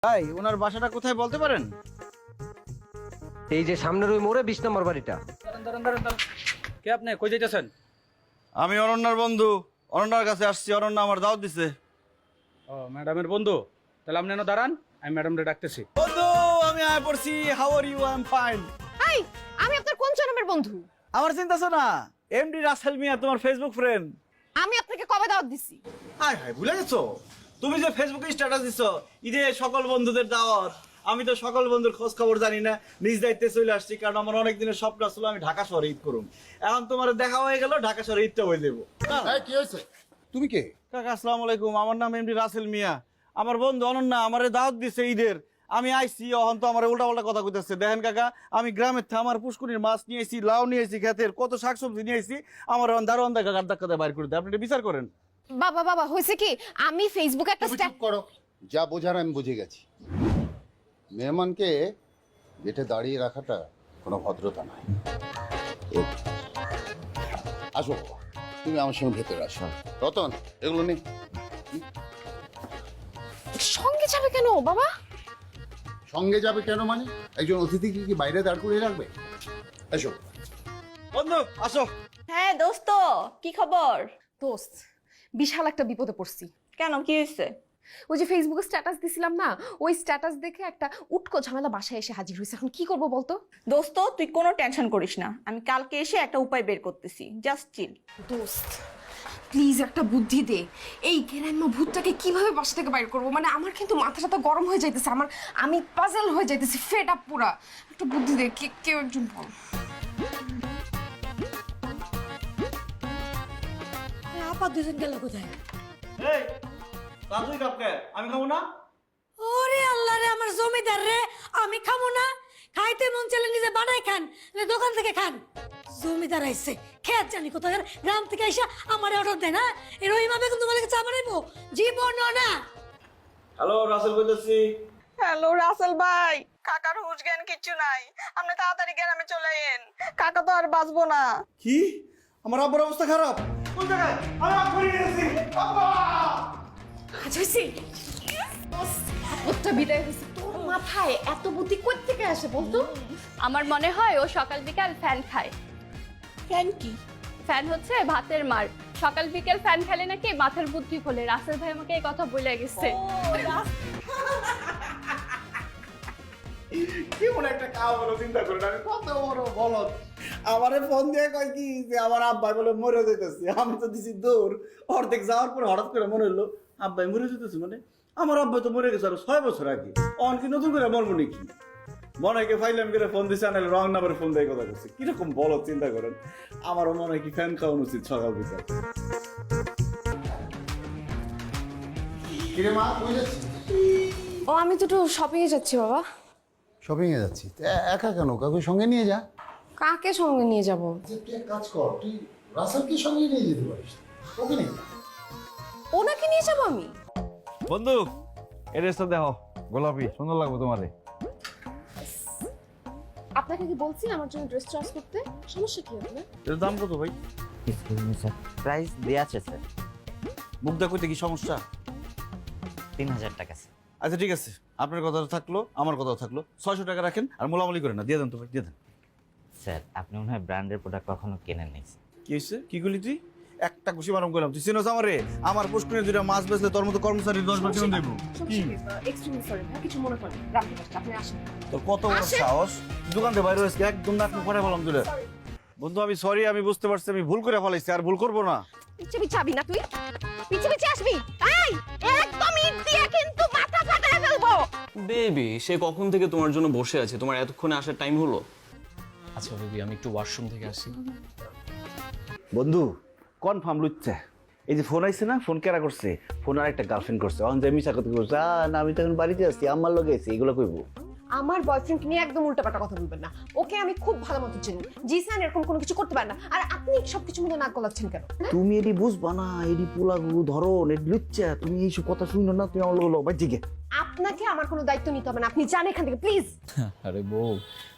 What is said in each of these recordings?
ভাই ওনার বাসাটা কোথায় বলতে পারেন? এই যে সামনের ওই মোড়ে 20 নম্বর বাড়িটা। কে আপনি কই যাইতেছেন? আমি অনন্যার বন্ধু, অনন্যার কাছে আসছি। অনন্যা আমার দাওয়াত দিছে। ও ম্যাডামের বন্ধু, তাহলে আপনি এনে দাঁড়ান, আমি ম্যাডামরে ডাকতেছি। বন্ধু আমি আয় পড়ছি। How are you? I am fine. Hi, আমি আপনার কোন জন্মের বন্ধু? আমার চিন্তাছো না, এমডি রাসেল মিয়া তোমার ফেসবুক ফ্রেন্ড। আমি আপনাকে কবে দাওয়াত দিছি? হাই হাই, ভুলে গেছো? তুমি যে ফেসবুকে স্ট্যাটাস দিছো ঈদে সকল বন্ধুদের দাওয়াত, আমি তো সকল বন্ধুর খোঁজ খবর জানি না, নিজ দায়িত্বে চলে আসছি। কারণ আমার অনেক দিনের স্বপ্ন ছিল আমি ঢাকা শহরে ঈদ করুম। এখন তোমার দেখা হয়ে গেল, ঢাকা শহরে ঈদটা হয়ে দেবো। কি হয়েছে? তুমি কে? কাকা আসসালামু আলাইকুম, আমার নাম এমডি রাসেল মিয়া। আমার বন্ধু অনন্যা আমারে দাওয়াত দিছে ঈদের। আমি আইছি, অহন তো আমার উল্টা পাল্টা কথা কইতেছে। দেখেন কাকা, আমি গ্রামের থেকে আমার পুষ্কুনির মাছ নিয়েছি, লাউ নিয়েছি, ক্ষেতের কত শাকসবজি নিয়েছি। আমার দারোয়ান দেখা গাদ ধাক্কা দিয়ে বাইর করে দেয়। আপনি এটা বিচার করেন। বাবা বাবা হয়েছে কি, আমি ফেসবুকে একটা তুমি চুপ করো। যা বোঝার আমি বুঝে গেছি। মেহমানকে গেটে দাঁড়িয়ে রাখাটা কোনো ভদ্রতা নয়। আসো বাবা, তুমি আমার সঙ্গে ভেতরে আসো। রতন, এগুলো নেই। সঙ্গে যাবে কেন বাবা? সঙ্গে যাবে কেন মানে? একজন অতিথিকে কি বাইরে দাঁড় করিয়ে রাখবে? এসো। বন্ধু আসো। হ্যাঁ দোস্ত, কি খবর? দোস্ত, বিশাল একটা বিপদে পড়ছি। কেন, কি হয়েছে? ওই যে ফেসবুকে স্ট্যাটাস দিছিলাম না, ওই স্ট্যাটাস দেখে একটা উটকো ঝামেলা বাসায় এসে হাজির হয়েছে। এখন কি করবো বলতো? দোস্ত তুই কোনো টেনশন করিস না, আমি কালকে এসে একটা উপায় বের করতেছি, জাস্ট চিল। দোস্ত প্লিজ একটা বুদ্ধি দে, এই গ্রাম্য ভূতটাকে কিভাবে বাসা থেকে বাইর করবো? মানে আমার কিন্তু মাথাটা গরম হয়ে যাইতেছে, আমি পাজল হয়ে যাইতেছি, ফেড আপ পুরা। একটা বুদ্ধি দে, কেউ একজন বল। আপা দুজন গেল কোথায়? এই রাজুই কাপকে আমি খাবো না। ওরে আল্লাহ রে, আমার জমিদার রে, আমি খাবো না? খাইতে মন চলে নিজে বানাই খান, দোকান থেকে খান। জমিদার আইছে, খেত জানি কোথায়, গ্রাম থেকে আইসা আমার অর্ডার দেয় না। এর ওই মামে কিন্তু তোমাকে চা বানাইবো জীবন না। হ্যালো রাসেল বলতেছি। হ্যালো রাসেল ভাই, কাকার হুঁশ জ্ঞান কিচ্ছু নাই, আপনি তাড়াতাড়ি গ্রামে চলে এন, কাকা তো আর বাঁচবো না। কি? আমার আব্বার অবস্থা খারাপ? কোন জায়গায়? আমি আব্বা নিয়েছি। আব্বা! আজ হয়েছে ওটা বিদায় হয়েছে। তোর মাথায় এত বুদ্ধি কই থেকে আসে বলতো? আমার মনে হয় ও সকাল বিকাল ফ্যান খায়। ফ্যান কি? ফ্যান হচ্ছে ভাতের মার। সকাল বিকেল ফ্যান খেলে নাকি মাথার বুদ্ধি খোলে। রাসেল ভাই আমাকে এই কথা বলে গেছে। কি মনে একটা খাওয়া বলো, চিন্তা করেন আমি কত বড় বলদ। আমারে ফোন দিয়ে কয় কি যে আমার আব্বাই বলে মরে যেতেছে। আমি তো দিছি দৌড়, অর্ধেক যাওয়ার পরে হঠাৎ করে মনে হলো আব্বাই মরে যেতেছে। মানে আমার আব্বাই তো মরে গেছে আরো 6 বছর আগে। অন কি নতুন করে মরবো নাকি? মনে হয় কি ফাইলাম করে ফোন দিছে, আনালে রং নাম্বারে ফোন দিয়ে কথা করছে। কিরকম বলদ চিন্তা করেন। আমারও মনে হয় কি ফ্যান খাওয়ানো উচিত সকাল বিকাল। কিরে মা, কই যাচ্ছিস? ও আমি তো একটু শপিং এ যাচ্ছি বাবা। শপিং এ যাচ্ছি? একা কেন? কাউকে সঙ্গে নিয়ে যা। কাকে সঙ্গে নিয়ে যাব? তুই এক কাজ কর, তুই রাসেলকে সঙ্গে নিয়ে যেতে পারিস। ওকে নিয়ে যা। ওনাকে নিয়ে যাব আমি? বন্ধু এই ড্রেসটা দেখো, গোলাপি, সুন্দর লাগবে তোমারে। আপনাকে কি বলছি আমার জন্য ড্রেস চয়েস করতে? সমস্যা কি আপনার? এর দাম কত ভাই? প্রাইস দেয়া আছে স্যার, মুখটা কইতে কি সমস্যা? 3000 টাকা স্যার। আচ্ছা ঠিক আছে, আপনার কথা থাকলো আমার কথা থাকলো। 600 টাকা রাখেন আর মোলামুলি করেন না। দিয়ে দেন তো ভাই, দিয়ে দেন। স্যার আপনি মনে হয় ব্র্যান্ডের প্রোডাক্ট কখনো কেনেন নাই স্যার। কি হয়েছে? কি করলি তুই? একটা খুশি মারম করলাম। তুই চিনোস আমারে? আমার পুষ্কুনে দুইটা মাছ বেচলে তোর মতো কর্মচারী 10 বার কেন দেবো? কি এক্সট্রিমলি সরি, কিছু মনে করেন না। রাখতে পারছি, আপনি আসেন। তোর কত বড় সাহস? দোকান থেকে বাইরে হয়েছে একদম নাক মুখ করে বললাম তুই। বন্ধু আমি সরি, আমি বুঝতে পারছি আমি ভুল করে ফেলাইছি, আর ভুল করবো না। পিছে পিছে আবি না তুই? পিছে পিছে আসবি? এই একদম ইট দিয়ে কিন্তু মাথা ফাটায় ফেলবো। বেবি, সে কখন থেকে তোমার জন্য বসে আছে, তোমার এতক্ষণে আসার টাইম হলো? আচ্ছা বেবি, আমি একটু ওয়াশরুম থেকে আসি। বন্ধু কনফার্ম লুচ্ছে। এই যে ফোন আইছে না, ফোন কেরা করছে? ফোন আর একটা গার্লফ্রেন্ড করছে। অন যে মিশা কথা কইছে, না আমি তো এখন বাড়িতে আছি, আমার লগে আছি, এগুলো কইবো। আমার বয়ফ্রেন্ডকে নিয়ে একদম উল্টাপাল্টা কথা বলবেন না। ওকে আমি খুব ভালো মতো চিনি। জিসান এরকম কোনো কিছু করতে পারে না। আর আপনি সবকিছু মধ্যে নাক গলাচ্ছেন কেন? তুমি এডি বুঝবা না, এডি পোলাগু ধরন, এডি লুচ্চা। তুমি এইসব কথা শুনো না, তুমি আমার লোক ভাই জিগে। আপনাকে আমার কোনো দায়িত্ব নিতে হবে না, আপনি যান এখান থেকে প্লিজ। আরে বউ,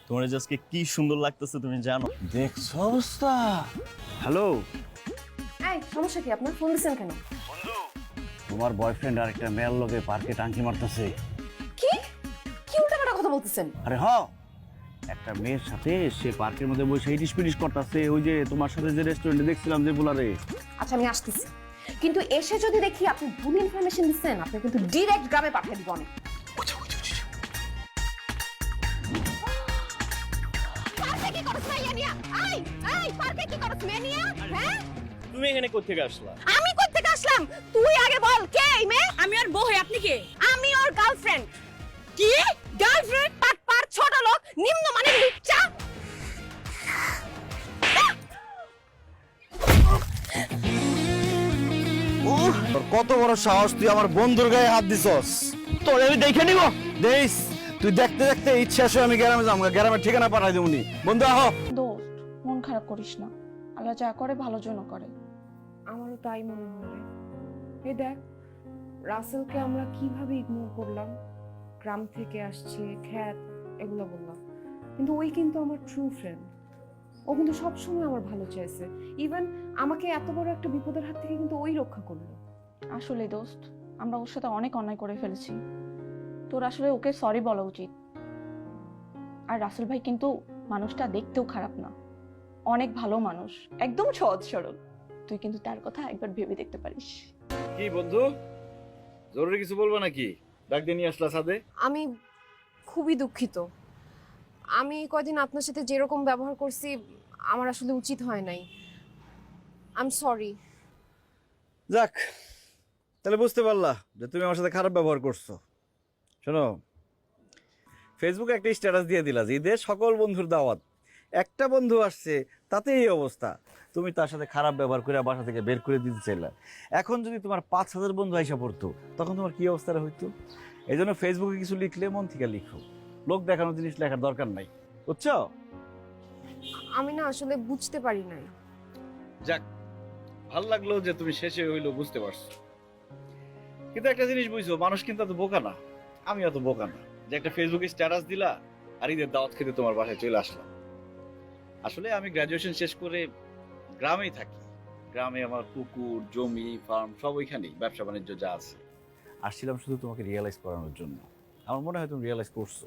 তোমার আজকে কি সুন্দর লাগতেছে তুমি জানো? দেখছো অবস্থা? হ্যালো এই সমস্যা কি আপনার? ফোন দিচ্ছেন কেন? তোমার বয়ফ্রেন্ড আর একটা মেয়ের লগে পার্কে টাঙ্কি মারতেছে। কি? কথা বলতেছেন? আরে হ, একটা মেয়ের সাথে সে পার্কের মধ্যে বসে ইটিস পিটিস করতেছে, ওই যে তোমার সাথে যে রেস্টুরেন্টে দেখছিলাম যে বুলারে। আচ্ছা আমি আসতেছি, কিন্তু এসে যদি দেখি আপনি ভুল ইনফরমেশন দিচ্ছেন, আপনি কিন্তু ডিরেক্ট গ্রামে পাঠিয়ে দিব অনেক। তুমি এখানে কোত্থেকে আসলা? আমি কই থেকে আসলাম? তুই আগে বল, কে এই মেয়ে? আমি ওর বউ, আপনি কে? আমি ওর গার্লফ্রেন্ড। কি গার্লফ্রেন্ড? পাটপার, ছোট লোক, নিম্নমানের লুচ্চা। তোর কত বড় সাহস, তুই আমার বন্ধুর গায়ে হাত দিছস? তোর আমি দেখে নিব। দেখ, তুই দেখতে দেখতে ইচ্ছা আসে আমি গ্রামে যাবো, গ্রামের ঠিকানা পাঠাই দেবনি। বন্ধু আহ। দোস্ত, মন খারাপ করিস না, আল্লাহ যা করে ভালোর জন্য করে। আমারও তাই মনে হয় রে। এই দেখ, রাসেলকে আমরা কিভাবে ইগনোর করলাম, গ্রাম থেকে আসছে, খ্যাত, এগুলো বললাম, কিন্তু ওই কিন্তু আমার ট্রু ফ্রেন্ড। ও কিন্তু সবসময় আমার ভালো চেয়েছে, ইভেন আমাকে এত বড় একটা বিপদের হাত থেকে কিন্তু ওই রক্ষা করলো। আসলে দোস্ত, আমরা ওর সাথে অনেক অন্যায় করে ফেলেছি, তোর আসলে ওকে সরি বলা উচিত। আর রাসেল ভাই কিন্তু মানুষটা দেখতেও খারাপ না, অনেক ভালো মানুষ, একদম সহজ সরল। তুই কিন্তু তার কথা একবার ভেবে দেখতে পারিস। কি বন্ধু, জরুরি কিছু বলবো নাকি? ডাক দিয়ে নিয়ে আসলা সাথে? আমি খুবই দুঃখিত, আমি কয়দিন আপনার সাথে যেরকম ব্যবহার করছি আমার আসলে উচিত হয় নাই। I am sorry. যাক, তাহলে বুঝতে পারলা যে তুমি আমার সাথে খারাপ ব্যবহার করছো। শোনো, ফেসবুকে একটা স্ট্যাটাস দিয়ে দিলা যে ঈদে সকল বন্ধুর দাওয়াত, একটা বন্ধু আসছে তাতে এই অবস্থা। তুমি তার সাথে খারাপ ব্যবহার করে বাসা থেকে বের করে দিতে চাইলা। এখন যদি তোমার 5,000 বন্ধু আইসা পড়তো, তখন তোমার কি অবস্থাটা হইতো? এই জন্য ফেসবুকে কিছু লিখলে মন থেকে লিখো, লোক দেখানোর জিনিস লেখার দরকার নাই, বুঝছো? আমি না আসলে বুঝতে পারি নাই। যাক, ভাল লাগলো যে তুমি শেষে হইলো বুঝতে পারছো। কিন্তু একটা জিনিস বুঝছো, মানুষ কিন্তু এত বোকা না, আমি এত বোকা না যে একটা ফেসবুকে স্ট্যাটাস দিলা আর ঈদের দাওয়াত খেতে তোমার বাসায় চলে আসলাম। আসলে আমি গ্রাজুয়েশন শেষ করে গ্রামেই থাকি, গ্রামে আমার পুকুর, জমি, ফার্ম সব ওইখানেই, ব্যবসা বাণিজ্য যা আছে। আসছিলাম শুধু তোমাকে রিয়েলাইজ করানোর জন্য, আমার মনে হয় তুমি রিয়েলাইজ করছো,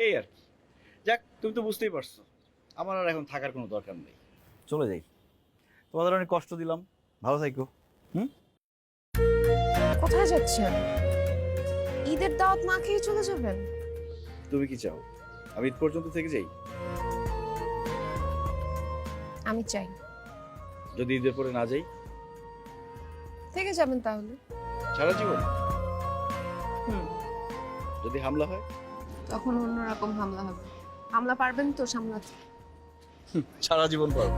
এই আর কি। যাক, তুমি তো বুঝতেই পারছো আমার আর এখন থাকার কোনো দরকার নেই, চলে যাই। তোমাদের অনেক কষ্ট দিলাম, ভালো থাকো। কোথায় যাচ্ছেন? ঈদের দাওয়াত না খেয়ে চলে যাবেন? তুমি কি চাও আমি ঈদ পর্যন্ত থেকে যাই? আমি চাই। যদি ঈদের পরে না যাই? থেকে যাবেন তাহলে। সারা জীবন? যদি হামলা হয়? তখন অন্যরকম হামলা হবে। হামলা পারবেন তো সামলাতে? সারা জীবন পারবো।